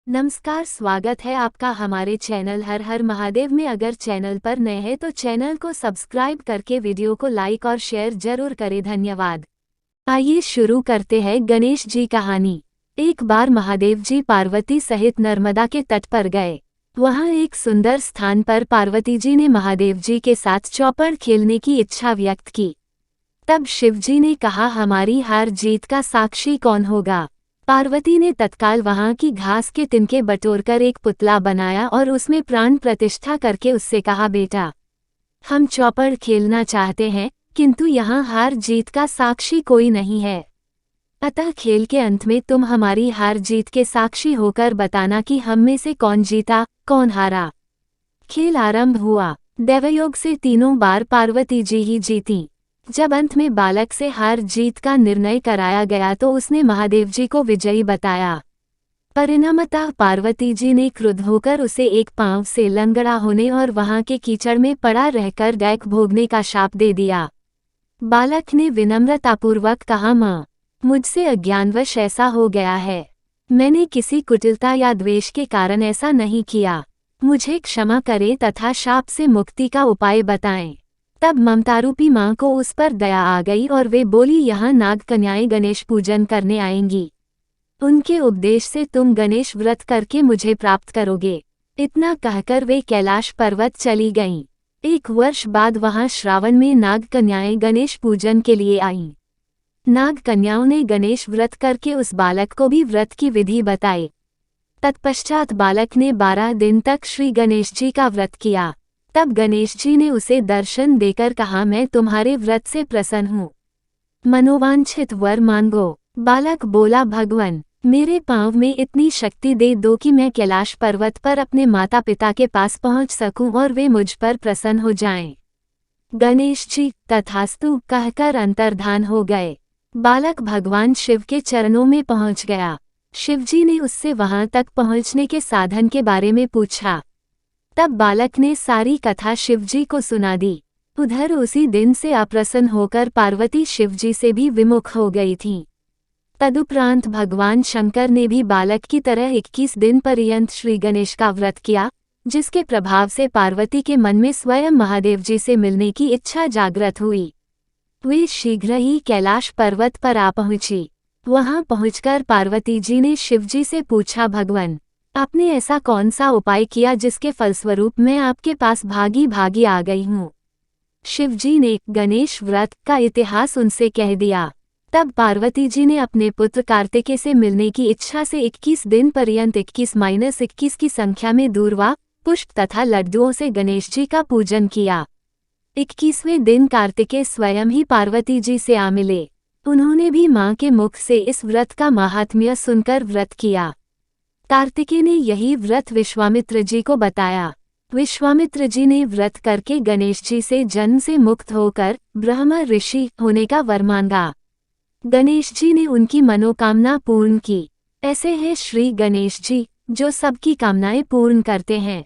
नमस्कार, स्वागत है आपका हमारे चैनल हर हर महादेव में। अगर चैनल पर नए हैं तो चैनल को सब्सक्राइब करके वीडियो को लाइक और शेयर जरूर करें, धन्यवाद। आइए शुरू करते हैं गणेश जी कहानी। एक बार महादेव जी पार्वती सहित नर्मदा के तट पर गए। वहां एक सुंदर स्थान पर पार्वती जी ने महादेव जी के साथ चौपड़ खेलने की इच्छा व्यक्त की। तब शिव जी ने कहा, हमारी हार जीत का साक्षी कौन होगा। पार्वती ने तत्काल वहां की घास के तिनके बटोरकर एक पुतला बनाया और उसमें प्राण प्रतिष्ठा करके उससे कहा, बेटा, हम चौपड़ खेलना चाहते हैं, किंतु यहाँ हार जीत का साक्षी कोई नहीं है। अतः खेल के अंत में तुम हमारी हार जीत के साक्षी होकर बताना कि हम में से कौन जीता, कौन हारा। खेल आरंभ हुआ। दैवयोग से तीनों बार पार्वती जी ही जीती। जब अंत में बालक से हार जीत का निर्णय कराया गया तो उसने महादेव जी को विजयी बताया। परिणामतः पार्वती जी ने क्रुद्ध होकर उसे एक पांव से लंगड़ा होने और वहां के कीचड़ में पड़ा रहकर दैक भोगने का शाप दे दिया। बालक ने विनम्रतापूर्वक कहा, माँ, मुझसे अज्ञानवश ऐसा हो गया है। मैंने किसी कुटिलता या द्वेष के कारण ऐसा नहीं किया। मुझे क्षमा करें तथा शाप से मुक्ति का उपाय बताएं। तब ममतारूपी माँ को उस पर दया आ गई और वे बोली, यहाँ नाग कन्याएं गणेश पूजन करने आएंगी। उनके उपदेश से तुम गणेश व्रत करके मुझे प्राप्त करोगे। इतना कहकर वे कैलाश पर्वत चली गईं। एक वर्ष बाद वहां श्रावण में नाग कन्याएं गणेश पूजन के लिए आईं। नाग कन्याओं ने गणेश व्रत करके उस बालक को भी व्रत की विधि बताई। तत्पश्चात बालक ने 12 दिन तक श्री गणेश जी का व्रत किया। तब गणेश जी ने उसे दर्शन देकर कहा, मैं तुम्हारे व्रत से प्रसन्न हूँ। मनोवांछित वर मांगो। बालक बोला, भगवान, मेरे पांव में इतनी शक्ति दे दो कि मैं कैलाश पर्वत पर अपने माता पिता के पास पहुँच सकूं और वे मुझ पर प्रसन्न हो जाएं। गणेश जी तथास्तु कहकर अंतर्धान हो गए। बालक भगवान शिव के चरणों में पहुँच गया। शिवजी ने उससे वहां तक पहुँचने के साधन के बारे में पूछा। तब बालक ने सारी कथा शिवजी को सुना दी। उधर उसी दिन से अप्रसन्न होकर पार्वती शिवजी से भी विमुख हो गई थीं। तदुपरांत भगवान शंकर ने भी बालक की तरह 21 दिन पर्यंत श्री गणेश का व्रत किया, जिसके प्रभाव से पार्वती के मन में स्वयं महादेव जी से मिलने की इच्छा जागृत हुई। वे शीघ्र ही कैलाश पर्वत पर आ पहुंची। वहां पहुंचकर पार्वती जी ने शिवजी से पूछा, भगवान, आपने ऐसा कौन सा उपाय किया जिसके फलस्वरूप मैं आपके पास भागी भागी आ गई हूँ। शिवजी ने गणेश व्रत का इतिहास उनसे कह दिया। तब पार्वती जी ने अपने पुत्र कार्तिकेय से मिलने की इच्छा से 21 दिन पर्यंत 21-21 की संख्या में दूर्वा, पुष्प तथा लड्डुओं से गणेश जी का पूजन किया। 21वें दिन कार्तिकेय स्वयं ही पार्वती जी से आ मिले। उन्होंने भी मां के मुख से इस व्रत का माहात्म्य सुनकर व्रत किया। कार्तिकेय ने यही व्रत विश्वामित्र जी को बताया। विश्वामित्र जी ने व्रत करके गणेश जी से जन्म से मुक्त होकर ब्रह्मा ऋषि होने का वर मांगा। गणेश जी ने उनकी मनोकामना पूर्ण की। ऐसे हैं श्री गणेश जी, जो सबकी कामनाएं पूर्ण करते हैं।